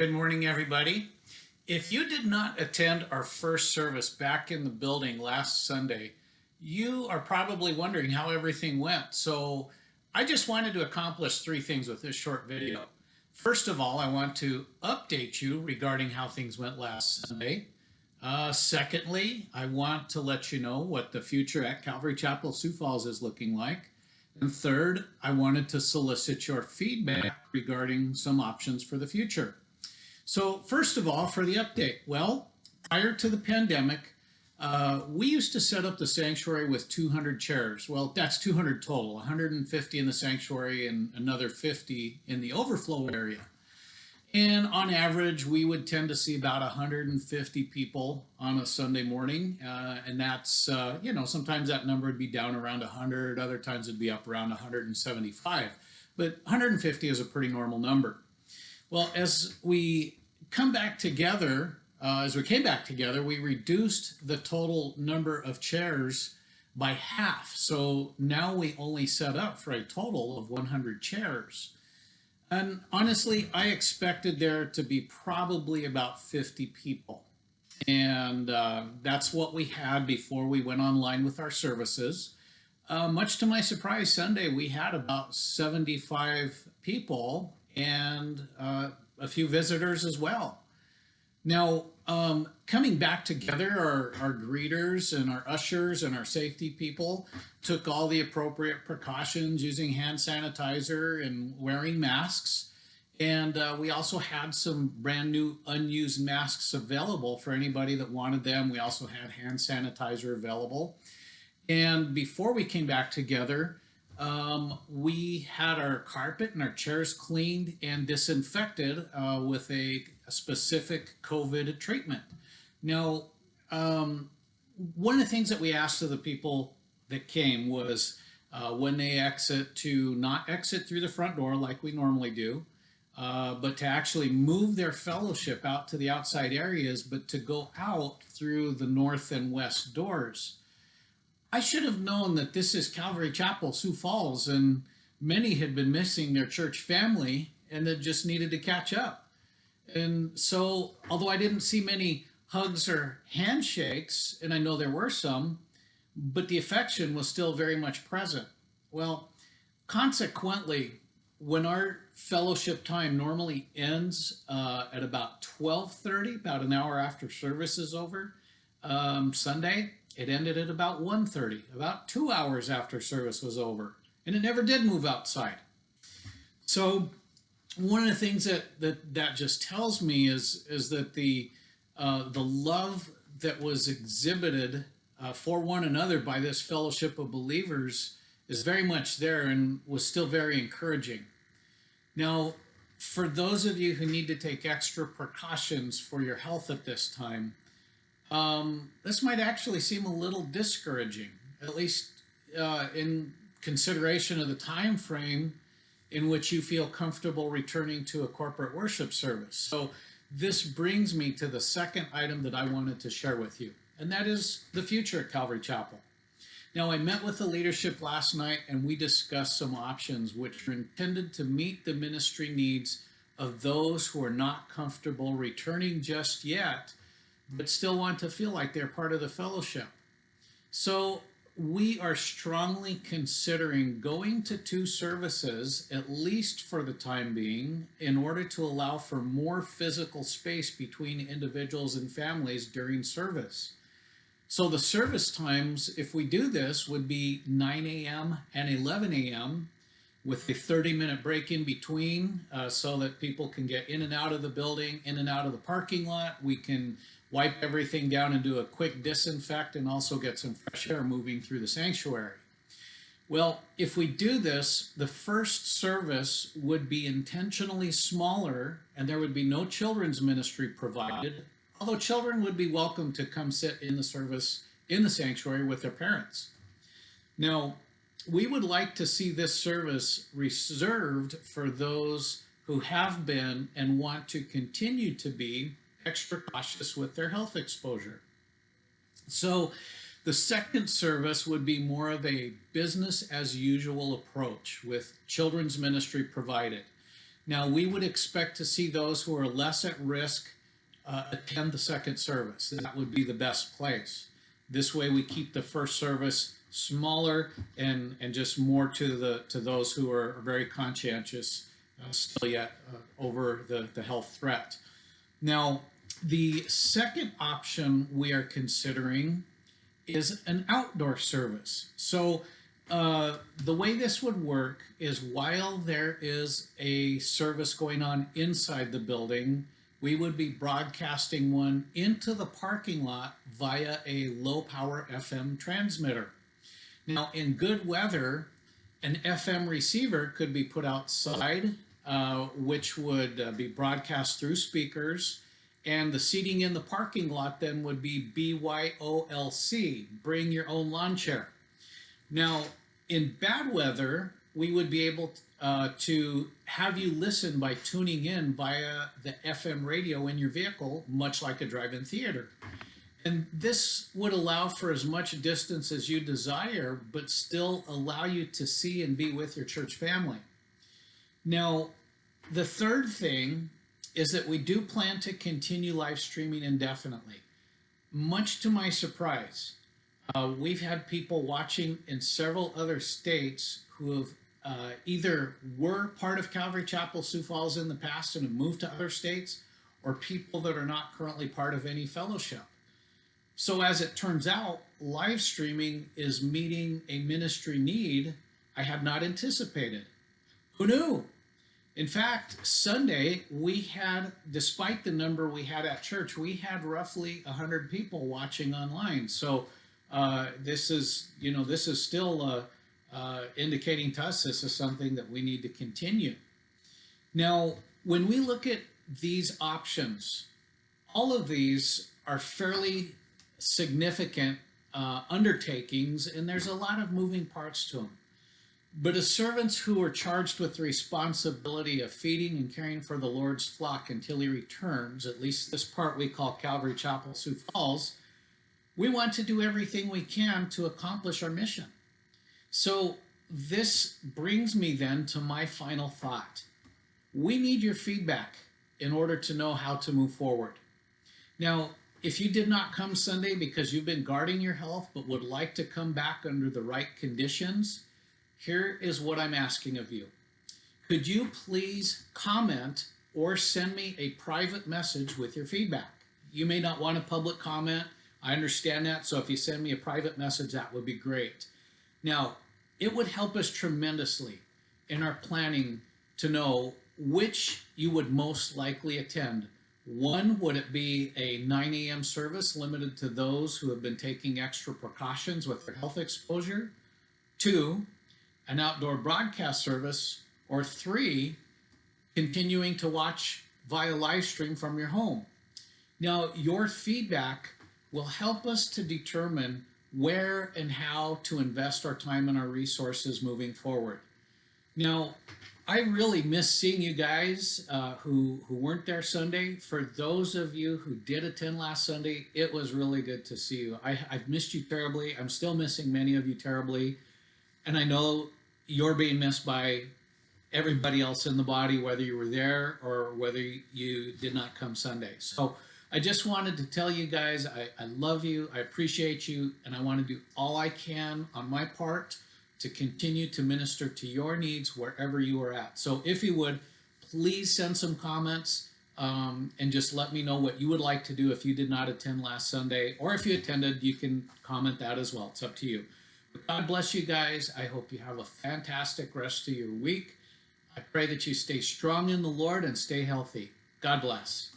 Good morning, everybody. If you did not attend our first service back in the building last Sunday, you are probably wondering how everything went. So I just wanted to accomplish three things with this short video. First of all, I want to update you regarding how things went last Sunday. Secondly, I want to let you know what the future at Calvary Chapel Sioux Falls is looking like. And third, I wanted to solicit your feedback regarding some options for the future. So first of all, for the update, well, prior to the pandemic, we used to set up the sanctuary with 200 chairs. Well, that's 200 total, 150 in the sanctuary and another 50 in the overflow area. And on average, we would tend to see about 150 people on a Sunday morning. And that's, sometimes that number would be down around 100, other times it'd be up around 175. But 150 is a pretty normal number. Well, as we came back together, we reduced the total number of chairs by half. So now we only set up for a total of 100 chairs. And honestly, I expected there to be probably about 50 people. And that's what we had before we went online with our services. Much to my surprise, Sunday we had about 75 people and a few visitors as well. Now, coming back together, our greeters and our ushers and our safety people took all the appropriate precautions using hand sanitizer and wearing masks. And we also had some brand new unused masks available for anybody that wanted them. We also had hand sanitizer available. And before we came back together, we had our carpet and our chairs cleaned and disinfected with a specific COVID treatment. Now, one of the things that we asked of the people that came was when they exit to not exit through the front door like we normally do, but to actually move their fellowship out to the outside areas, but to go out through the north and west doors. I should have known that this is Calvary Chapel, Sioux Falls, and many had been missing their church family and that just needed to catch up. And so, although I didn't see many hugs or handshakes, and I know there were some, but the affection was still very much present. Well, consequently, when our fellowship time normally ends at about 12:30, about an hour after service is over, Sunday, it ended at about 1:30, about 2 hours after service was over, and it never did move outside. So one of the things that just tells me is that the love that was exhibited for one another by this fellowship of believers is very much there and was still very encouraging. Now, for those of you who need to take extra precautions for your health at this time, this might actually seem a little discouraging, at least in consideration of the time frame in which you feel comfortable returning to a corporate worship service. So this brings me to the second item that I wanted to share with you, and that is the future at Calvary Chapel. Now, I met with the leadership last night and we discussed some options which are intended to meet the ministry needs of those who are not comfortable returning just yet, but still want to feel like they're part of the fellowship. So we are strongly considering going to 2 services, at least for the time being, in order to allow for more physical space between individuals and families during service. So the service times, if we do this, would be 9 a.m. and 11 a.m. with a 30-minute break in between so that people can get in and out of the building, in and out of the parking lot. We can wipe everything down and do a quick disinfect and also get some fresh air moving through the sanctuary. Well, if we do this, the first service would be intentionally smaller and there would be no children's ministry provided, although children would be welcome to come sit in the service in the sanctuary with their parents. Now, we would like to see this service reserved for those who have been and want to continue to be extra cautious with their health exposure. So the second service would be more of a business as usual approach with children's ministry provided. Now, we would expect to see those who are less at risk attend the second service. That would be the best place. This way, we keep the first service smaller and just more to those who are very conscientious still yet over the health threat. Now, the second option we are considering is an outdoor service. So the way this would work is while there is a service going on inside the building, we would be broadcasting one into the parking lot via a low power FM transmitter. Now, in good weather, an FM receiver could be put outside, which would be broadcast through speakers, and the seating in the parking lot then would be BYOLC, bring your own lawn chair. Now, in bad weather, we would be able to have you listen by tuning in via the FM radio in your vehicle, much like a drive-in theater. And this would allow for as much distance as you desire, but still allow you to see and be with your church family. Now, the third thing is that we do plan to continue live streaming indefinitely. Much to my surprise, we've had people watching in several other states who have either were part of Calvary Chapel Sioux Falls in the past and have moved to other states, or people that are not currently part of any fellowship. So as it turns out, live streaming is meeting a ministry need I had not anticipated. Who knew? In fact, Sunday, we had, despite the number we had at church, we had roughly 100 people watching online. So this is still indicating to us this is something that we need to continue. Now, when we look at these options, all of these are fairly significant undertakings, and there's a lot of moving parts to them. But as servants who are charged with the responsibility of feeding and caring for the Lord's flock until he returns, at least this part we call Calvary Chapel Sioux Falls, we want to do everything we can to accomplish our mission. So this brings me then to my final thought. We need your feedback in order to know how to move forward. Now, if you did not come Sunday because you've been guarding your health but would like to come back under the right conditions, here is what I'm asking of you. Could you please comment or send me a private message with your feedback? You may not want a public comment. I understand that. So if you send me a private message, that would be great. Now, it would help us tremendously in our planning to know which you would most likely attend. One, would it be a 9 a.m. service limited to those who have been taking extra precautions with their health exposure? 2, an outdoor broadcast service? Or 3, continuing to watch via live stream from your home? Now, your feedback will help us to determine where and how to invest our time and our resources moving forward. Now, I really miss seeing you guys who weren't there Sunday. For those of you who did attend last Sunday, it was really good to see you. I've missed you terribly. I'm still missing many of you terribly. And I know you're being missed by everybody else in the body, whether you were there or whether you did not come Sunday. So I just wanted to tell you guys, I love you, I appreciate you, and I want to do all I can on my part to continue to minister to your needs wherever you are at. So if you would, please send some comments and just let me know what you would like to do if you did not attend last Sunday, or if you attended, you can comment that as well. It's up to you. But God bless you guys. I hope you have a fantastic rest of your week. I pray that you stay strong in the Lord and stay healthy. God bless.